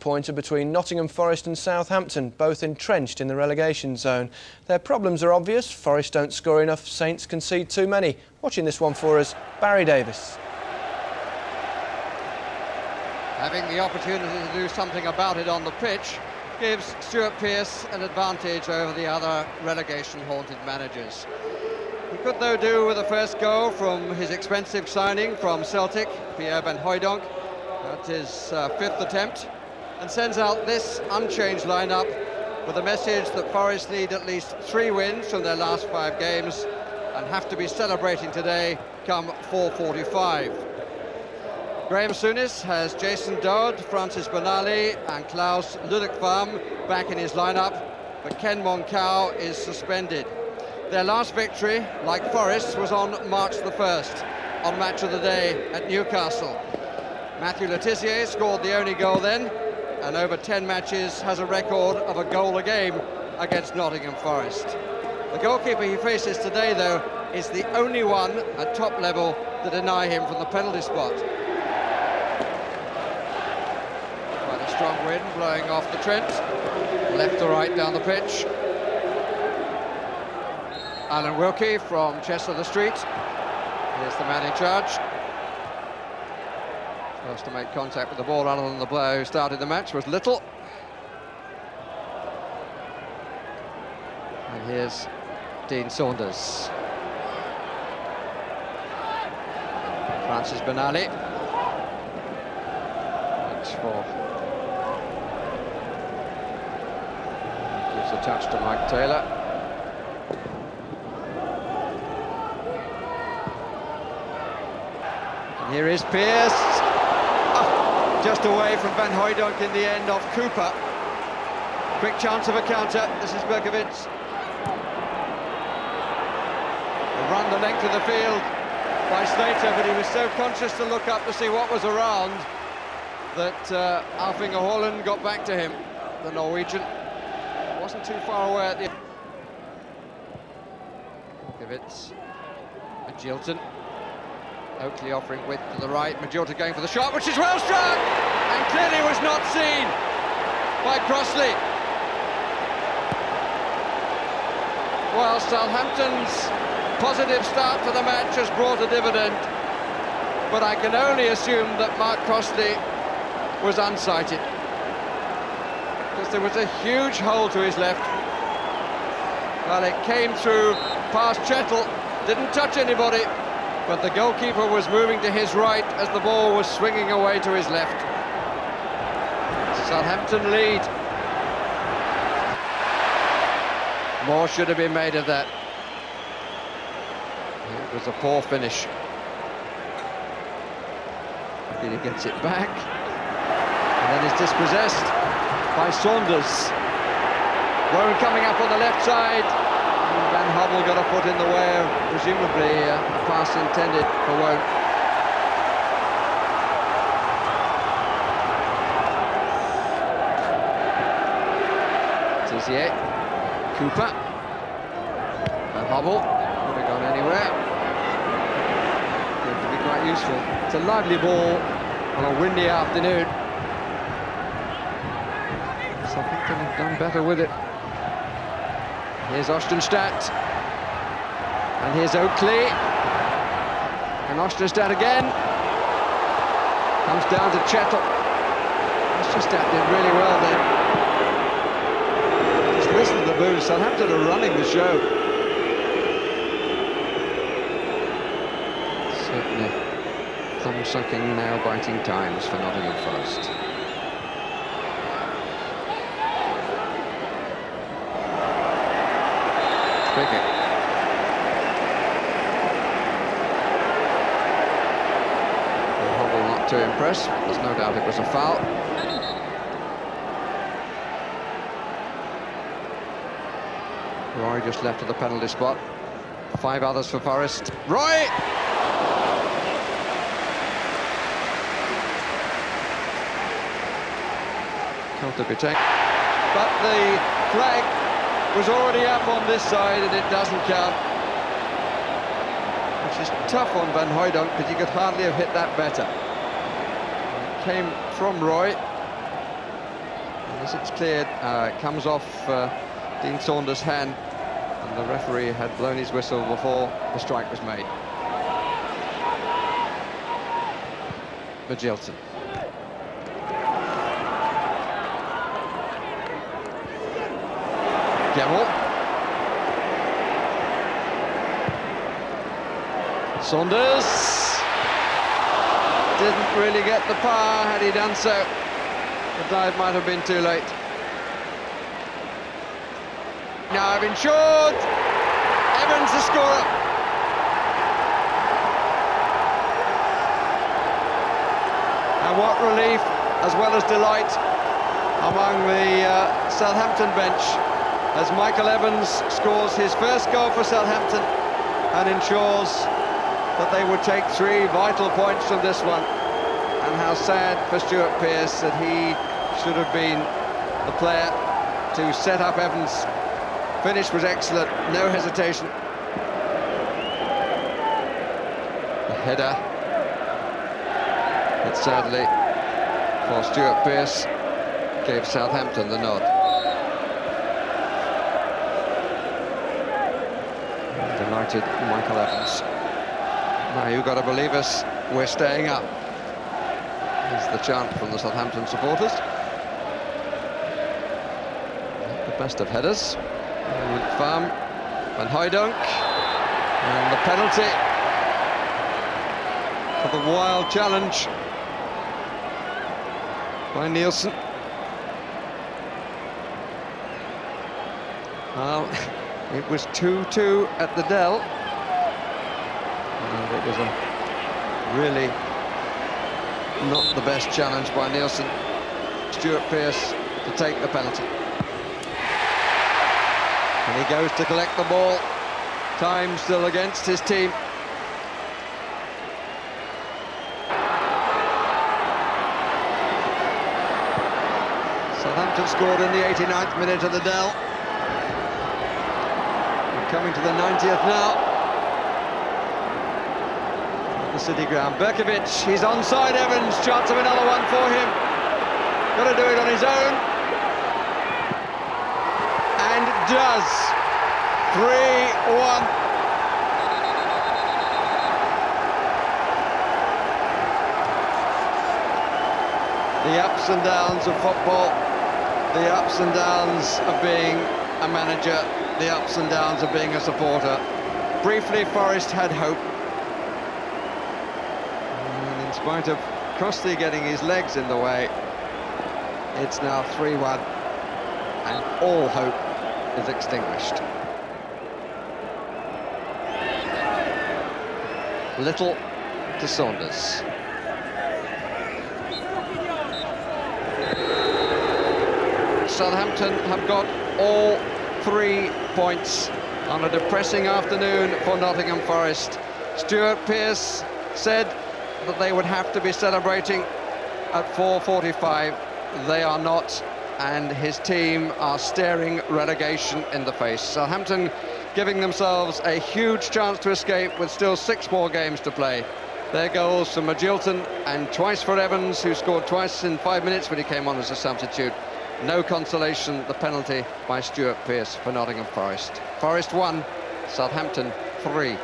pointer between Nottingham Forest and Southampton, both entrenched in the relegation zone. Their problems are obvious. Forest don't score enough, Saints concede too many. Watching this one for us, Barry Davis. Having the opportunity to do something about it on the pitch gives Stuart Pearce an advantage over the other relegation-haunted managers. He could, though, do with the first goal from his expensive signing from Celtic, Pierre van Hooijdonk, at his fifth attempt, and sends out this unchanged lineup with a message that Forest need at least 3 wins from their last 5 games and have to be celebrating today come 4:45. Graham Souness has Jason Dodd, Francis Benali and Klaus Ludwigfarm back in his lineup, but Ken Moncau is suspended. Their last victory, like Forest, was on March the 1st, on Match of the Day at Newcastle. Matthew Le Tissier scored the only goal then, and over 10 matches has a record of a goal a game against Nottingham Forest. The goalkeeper he faces today, though, is the only one at top level to deny him from the penalty spot. Quite a strong wind blowing off the Trent, left to right down the pitch. Alan Wilkie from Chester-le-Street. Here's the man in charge. First to make contact with the ball other than the blow who started the match was Little. And here's Dean Saunders. Francis Benali. Looks for... gives a touch to Mike Taylor. And here is Pearce. Oh, just away from Van Hooijdonk in the end off Cooper. Quick chance of a counter. This is Berkovits. Run the length of the field by Slater, but he was so conscious to look up to see what was around that Alfinger Haaland got back to him, the Norwegian. Wasn't too far away at the end. Berkovits, Magilton. Oakley offering width to the right, Magilton going for the shot, which is well struck, and clearly was not seen by Crossley. Well, Southampton's positive start to the match has brought a dividend, but I can only assume that Mark Crossley was unsighted, because there was a huge hole to his left. Well, it came through past Chettle, didn't touch anybody, but the goalkeeper was moving to his right as the ball was swinging away to his left. Southampton lead. More should have been made of that. It was a poor finish. He gets it back, and then is dispossessed by Saunders. Rowan coming up on the left side. Van Hubble got a foot in the way of, presumably, a pass intended for Wout. Tissier, Cooper, Van Hubble, could have gone anywhere. Going to be quite useful. It's a lively ball on a windy afternoon. Southampton have done better with it. Here's Ostenstadt, and here's Oakley, and Ostenstadt again, comes down to Chettle. Ostenstadt did really well there. Just listen to the boos. Southampton are running the show. Certainly thumb-sucking, nail-biting times for Nottingham Forest. Cricket. Hubble not too impressed. There's no doubt it was a foul. Roy just left of the penalty spot. 5 others for Forest. Roy! Counter be taken. But the flag was already up on this side, and it doesn't count. Which is tough on Van Hooijdonk, because he could hardly have hit that better. It came from Roy, As it's cleared, it comes off Dean Saunders' hand, and the referee had blown his whistle before the strike was made. Magilton. Gemmell. Saunders didn't really get the power. Had he done so, the dive might have been too late. Now been short. Evans the scorer. And what relief as well as delight among the Southampton bench as Michael Evans scores his first goal for Southampton and ensures that they would take 3 vital points from this one. And how sad for Stuart Pearce that he should have been the player to set up Evans. Finish was excellent, no hesitation. The header, but sadly for Stuart Pearce gave Southampton the nod. Delighted Michael Evans. Now you've got to believe us, we're staying up. Is the chant from the Southampton supporters. The best of headers. Farm and Hooydonk, and the penalty for the wild challenge by Nielsen. Well, it was 2-2 at the Dell, and it was a really not the best challenge by Nielsen. Stuart Pearce to take the penalty. And he goes to collect the ball. Time still against his team. Southampton scored in the 89th minute of the Dell. We're coming to the 90th now. At the City Ground. Berkovic, he's onside Evans. Chance of another one for him. Got to do it on his own. And does. 3-1. The ups and downs of football, the ups and downs of being a manager, the ups and downs of being a supporter. Briefly, Forest had hope. And in spite of Crossley getting his legs in the way, it's now 3-1, and all hope is extinguished. Little to Saunders. Southampton have got all 3 points on a depressing afternoon for Nottingham Forest. Stuart Pearce said that they would have to be celebrating at 4:45. They are not, and his team are staring relegation in the face. Southampton giving themselves a huge chance to escape with still 6 more games to play. Their goals from Magilton and twice for Evans, who scored twice in 5 minutes when he came on as a substitute. No consolation, the penalty by Stuart Pearce for Nottingham Forest. Forest 1, Southampton 3.